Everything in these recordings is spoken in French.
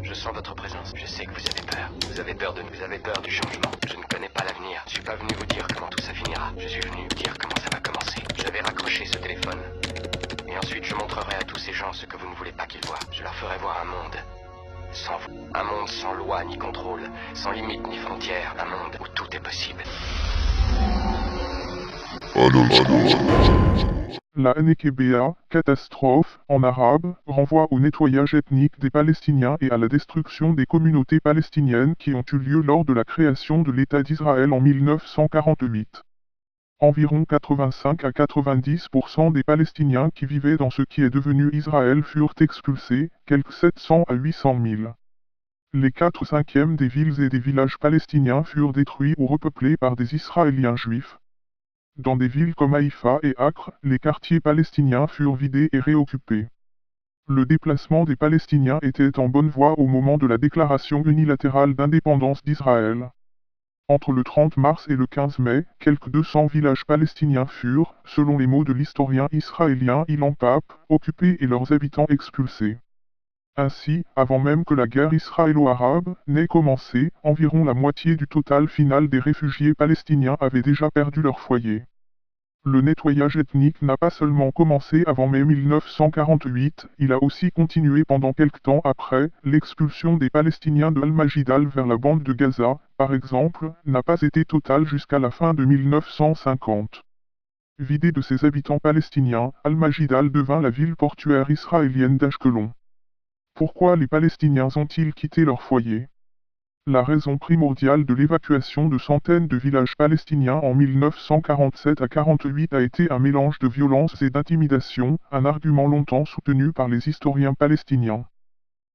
Je sens votre présence. Je sais que vous avez peur. Vous avez peur vous avez peur du changement. Je ne connais pas l'avenir. Je suis pas venu vous dire comment tout ça finira. Je suis venu dire comment ça va commencer. Je vais raccrocher ce téléphone. Et ensuite, je montrerai à tous ces gens ce que vous ne voulez pas qu'ils voient. Je leur ferai voir un monde sans vous. Un monde sans loi ni contrôle, sans limite ni frontières. Un monde où tout est possible. La Nekebea, catastrophe, en arabe, renvoie au nettoyage ethnique des Palestiniens et à la destruction des communautés palestiniennes qui ont eu lieu lors de la création de l'État d'Israël en 1948. Environ 85 à 90% des Palestiniens qui vivaient dans ce qui est devenu Israël furent expulsés, quelques 700 à 800 000. Les 4/5 des villes et des villages palestiniens furent détruits ou repeuplés par des Israéliens juifs. Dans des villes comme Haïfa et Acre, les quartiers palestiniens furent vidés et réoccupés. Le déplacement des Palestiniens était en bonne voie au moment de la déclaration unilatérale d'indépendance d'Israël. Entre le 30 mars et le 15 mai, quelques 200 villages palestiniens furent, selon les mots de l'historien israélien Ilan Pappe, occupés et leurs habitants expulsés. Ainsi, avant même que la guerre israélo-arabe n'ait commencé, environ la moitié du total final des réfugiés palestiniens avaient déjà perdu leur foyer. Le nettoyage ethnique n'a pas seulement commencé avant mai 1948, il a aussi continué pendant quelque temps après. L'expulsion des Palestiniens de Al-Majidal vers la bande de Gaza, par exemple, n'a pas été totale jusqu'à la fin de 1950. Vidée de ses habitants palestiniens, Al-Majidal devint la ville portuaire israélienne d'Ashkelon. Pourquoi les Palestiniens ont-ils quitté leur foyer? La raison primordiale de l'évacuation de centaines de villages palestiniens en 1947 à 48 a été un mélange de violence et d'intimidation, un argument longtemps soutenu par les historiens palestiniens.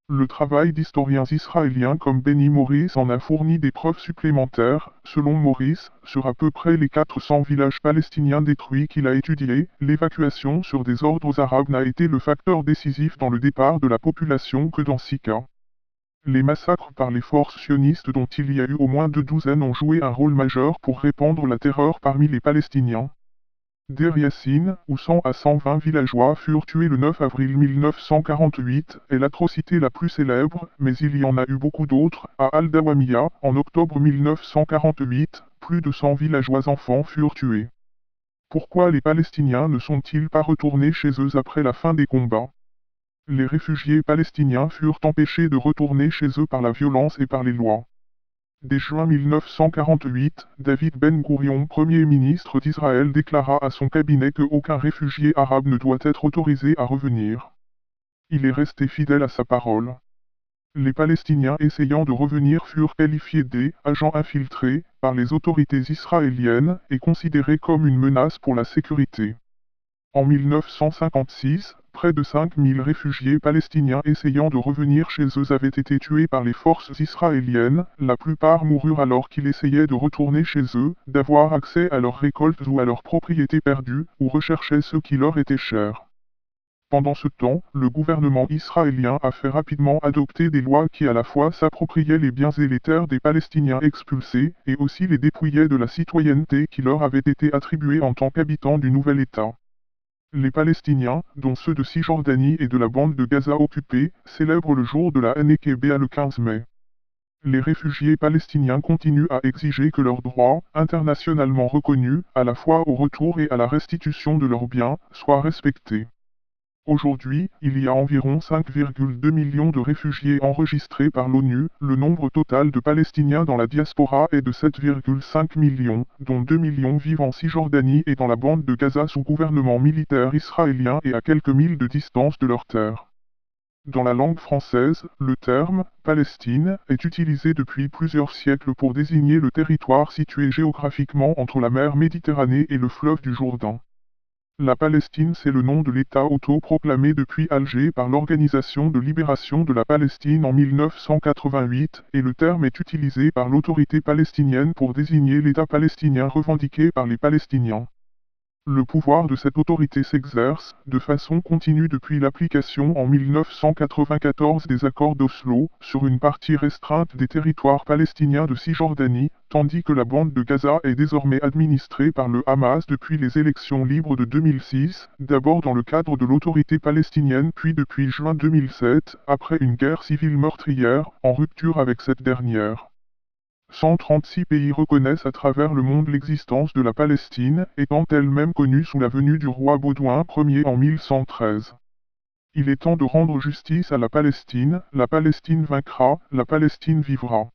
Le travail d'historiens israéliens comme Benny Morris en a fourni des preuves supplémentaires. Selon Morris, sur à peu près les 400 villages palestiniens détruits qu'il a étudiés, l'évacuation sur des ordres arabes n'a été le facteur décisif dans le départ de la population que dans 6 cas. Les massacres par les forces sionistes dont il y a eu au moins 2 douzaines ont joué un rôle majeur pour répandre la terreur parmi les Palestiniens. Deir Yassin, où 100 à 120 villageois furent tués le 9 avril 1948, est l'atrocité la plus célèbre, mais il y en a eu beaucoup d'autres. À Al-Dawamiya, en octobre 1948, plus de 100 villageois enfants furent tués. Pourquoi les Palestiniens ne sont-ils pas retournés chez eux après la fin des combats? Les réfugiés palestiniens furent empêchés de retourner chez eux par la violence et par les lois. Dès juin 1948, David Ben-Gourion, Premier ministre d'Israël, déclara à son cabinet qu'aucun réfugié arabe ne doit être autorisé à revenir. Il est resté fidèle à sa parole. Les Palestiniens essayant de revenir furent qualifiés d'agents infiltrés par les autorités israéliennes et considérés comme une menace pour la sécurité. En 1956, près de 5000 réfugiés palestiniens essayant de revenir chez eux avaient été tués par les forces israéliennes. La plupart moururent alors qu'ils essayaient de retourner chez eux, d'avoir accès à leurs récoltes ou à leurs propriétés perdues, ou recherchaient ce qui leur était cher. Pendant ce temps, le gouvernement israélien a fait rapidement adopter des lois qui à la fois s'appropriaient les biens et les terres des Palestiniens expulsés, et aussi les dépouillaient de la citoyenneté qui leur avait été attribuée en tant qu'habitants du nouvel État. Les Palestiniens, dont ceux de Cisjordanie et de la bande de Gaza occupée, célèbrent le jour de la Nekebea le 15 mai. Les réfugiés palestiniens continuent à exiger que leurs droits, internationalement reconnus, à la fois au retour et à la restitution de leurs biens, soient respectés. Aujourd'hui, il y a environ 5,2 millions de réfugiés enregistrés par l'ONU. Le nombre total de Palestiniens dans la diaspora est de 7,5 millions, dont 2 millions vivent en Cisjordanie et dans la bande de Gaza sous gouvernement militaire israélien et à quelques milles de distance de leurs terres. Dans la langue française, le terme « Palestine » est utilisé depuis plusieurs siècles pour désigner le territoire situé géographiquement entre la mer Méditerranée et le fleuve du Jourdain. La Palestine, c'est le nom de l'État autoproclamé depuis Alger par l'Organisation de libération de la Palestine en 1988, et le terme est utilisé par l'autorité palestinienne pour désigner l'État palestinien revendiqué par les Palestiniens. Le pouvoir de cette autorité s'exerce, de façon continue depuis l'application en 1994 des accords d'Oslo, sur une partie restreinte des territoires palestiniens de Cisjordanie, tandis que la bande de Gaza est désormais administrée par le Hamas depuis les élections libres de 2006, d'abord dans le cadre de l'autorité palestinienne puis depuis juin 2007, après une guerre civile meurtrière, en rupture avec cette dernière. 136 pays reconnaissent à travers le monde l'existence de la Palestine, étant elle-même connue sous la venue du roi Baudouin Ier en 1113. Il est temps de rendre justice à la Palestine vaincra, la Palestine vivra.